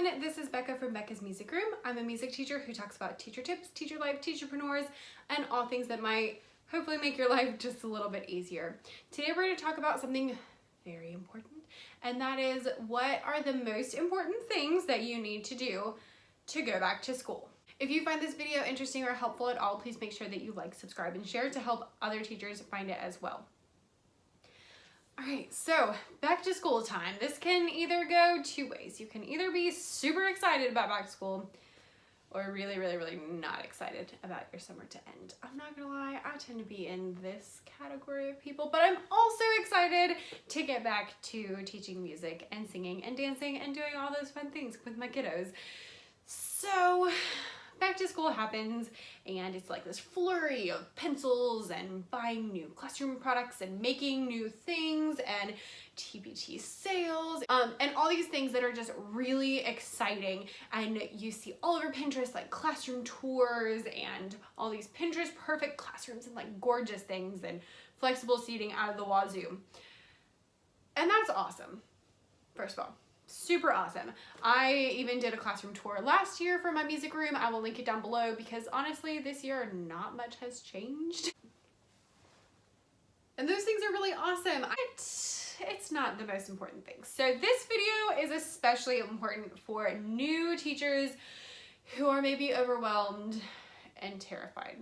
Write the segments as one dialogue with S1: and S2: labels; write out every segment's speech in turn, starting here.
S1: everyone, this is Becca from Becca's Music Room. I'm a music teacher who talks about teacher tips, teacher life, teacherpreneurs, and all things that might hopefully make your life just a little bit easier. Today we're going to talk about something very important, and that is what are the most important things that you need to do to go back to school. If you find this video interesting or helpful at all, please make sure that you like, subscribe, and share to help other teachers find it as well. Alright, so back to school time. This can either go two ways. You can either be super excited about back to school or really not excited about your summer to end. I'm not gonna lie, I tend to be in this category of people, but I'm also excited to get back to teaching music and singing and dancing and doing all those fun things with my kiddos. So back to school happens and it's like this flurry of pencils and buying new classroom products and making new things and TBT sales and all these things that are just really exciting. And you see all over Pinterest like classroom tours and all these Pinterest perfect classrooms and like gorgeous things and flexible seating out of the wazoo. And that's awesome, first of all. Super awesome. I even did a classroom tour last year for my music room. I will link it down below because honestly this year not much has changed. And those things are really awesome. It's not the most important thing. So this video is especially important for new teachers who are maybe overwhelmed and terrified.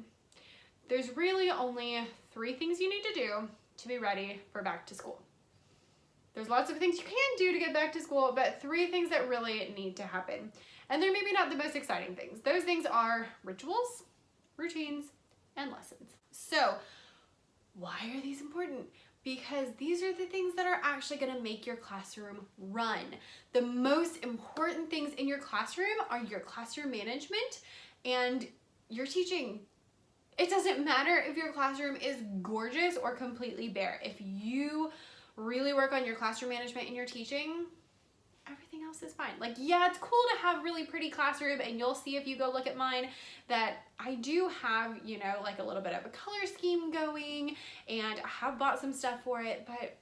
S1: There's really only 3 things you need to do to be ready for back to school. There's lots of things you can do to get back to school, but 3 things that really need to happen. And they're maybe not the most exciting things. Those things are rituals, routines, and lessons. So why are these important? Because these are the things that are actually going to make your classroom run. The most important things in your classroom are your classroom management and your teaching. It doesn't matter if your classroom is gorgeous or completely bare. If you really work on your classroom management and your teaching, everything else is fine. Like, yeah, it's cool to have really pretty classroom, and you'll see if you go look at mine that I do have, you know, like a little bit of a color scheme going, and I have bought some stuff for it, but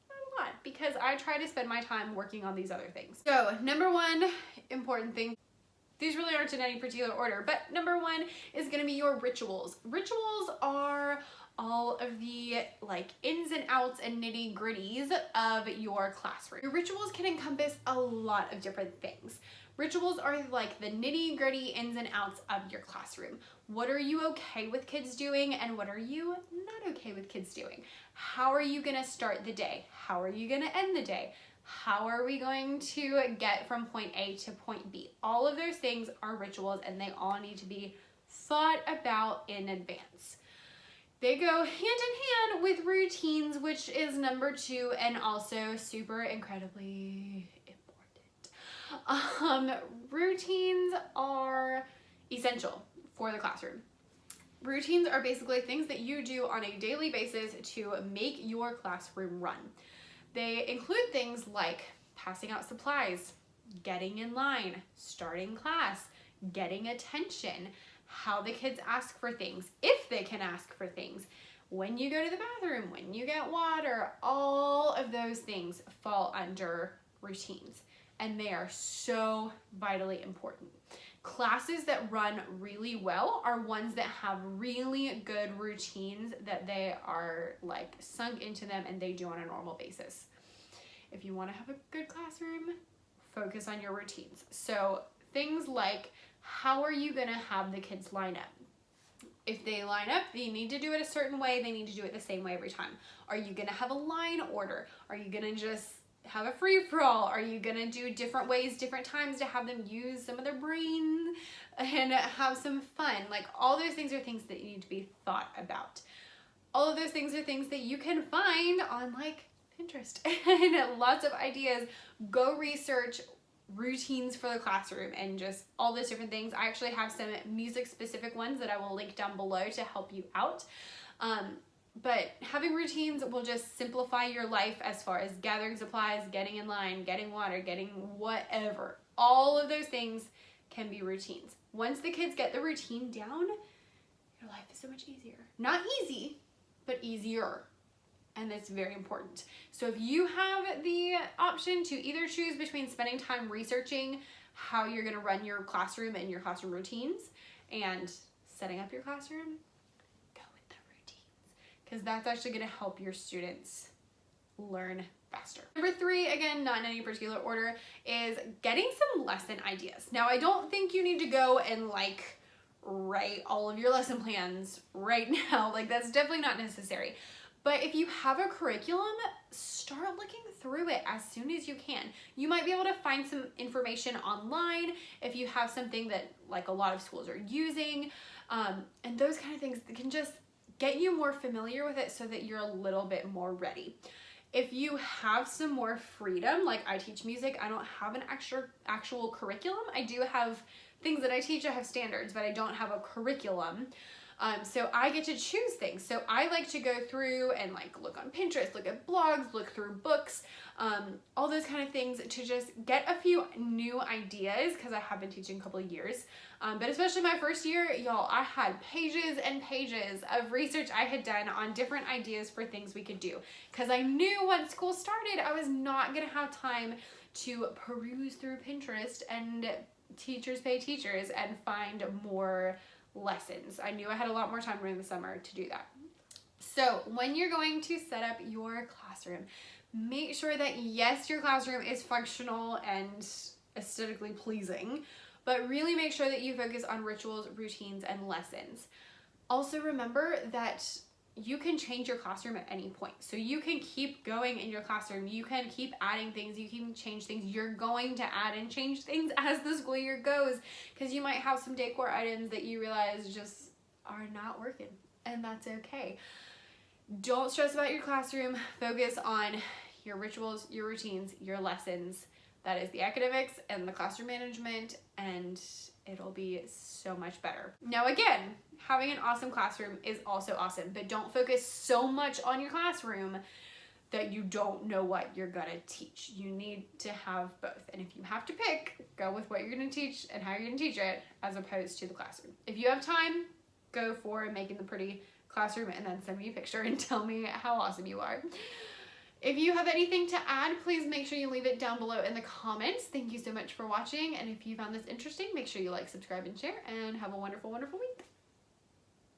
S1: not a lot because I try to spend my time working on these other things. So number 1 important thing, these really aren't in any particular order, but number 1 is going to be your rituals. Rituals are all of the like ins and outs and nitty gritties of your classroom. Your rituals can encompass a lot of different things. Rituals are like the nitty gritty ins and outs of your classroom. What are you okay with kids doing and what are you not okay with kids doing? How are you gonna start the day? How are you gonna end the day? How are we going to get from point A to point B? All of those things are rituals and they all need to be thought about in advance. They go hand in hand with routines, which is number 2 and also super incredibly important. Routines are essential for the classroom. Routines are basically things that you do on a daily basis to make your classroom run. They include things like passing out supplies, getting in line, starting class, getting attention, how the kids ask for things, if they can ask for things, when you go to the bathroom, when you get water, all of those things fall under routines and they are so vitally important. Classes that run really well are ones that have really good routines that they are like sunk into them and they do on a normal basis. If you want to have a good classroom, focus on your routines. So things like, how are you gonna have the kids line up? If they line up, they need to do it a certain way, they need to do it the same way every time. Are you gonna have a line order? Are you gonna just have a free-for-all? Are you gonna do different ways, different times to have them use some of their brain and have some fun? Like all those things are things that need to be thought about. All of those things are things that you can find on like Pinterest and lots of ideas. Go research routines for the classroom and just all those different things. I actually have some music specific ones that I will link down below to help you out. But having routines will just simplify your life as far as gathering supplies, getting in line, getting water, getting whatever. All of those things can be routines. Once the kids get the routine down, your life is so much easier. Not easy, but easier. and it's very important. So if you have the option to either choose between spending time researching how you're going to run your classroom and your classroom routines and setting up your classroom, go with the routines, because that's actually going to help your students learn faster. Number 3, again, not in any particular order, is getting some lesson ideas. Now, I don't think you need to go and like write all of your lesson plans right now. Like, that's definitely not necessary. But if you have a curriculum, start looking through it as soon as you can. You might be able to find some information online if you have something that like a lot of schools are using, and those kind of things that can just get you more familiar with it so that you're a little bit more ready. If you have some more freedom, like I teach music, I don't have an actual curriculum. I do have things that I teach, I have standards, but I don't have a curriculum. So I get to choose things. So I like to go through and like look on Pinterest, look at blogs, look through books, all those kind of things to just get a few new ideas, because I have been teaching a couple of years. But especially my first year, y'all, I had pages and pages of research I had done on different ideas for things we could do. Because I knew when school started, I was not going to have time to peruse through Pinterest and teachers pay teachers and find more lessons. I knew I had a lot more time during the summer to do that. So when you're going to set up your classroom, make sure that yes, your classroom is functional and aesthetically pleasing, but really make sure that you focus on rituals, routines, and lessons. Also remember that you can change your classroom at any point. So you can keep going in your classroom. You can keep adding things. You can change things. You're going to add and change things as the school year goes, because you might have some decor items that you realize just are not working, and that's okay. Don't stress about your classroom. Focus on your rituals, your routines, your lessons. That is the academics and the classroom management, and it'll be so much better. Now again, having an awesome classroom is also awesome, but don't focus so much on your classroom that you don't know what you're gonna teach. You need to have both. And if you have to pick, go with what you're gonna teach and how you're gonna teach it as opposed to the classroom. If you have time, go for making the pretty classroom and then send me a picture and tell me how awesome you are. If you have anything to add, please make sure you leave it down below in the comments. Thank you so much for watching. And if you found this interesting, make sure you like, subscribe, and share, and have a wonderful, wonderful week.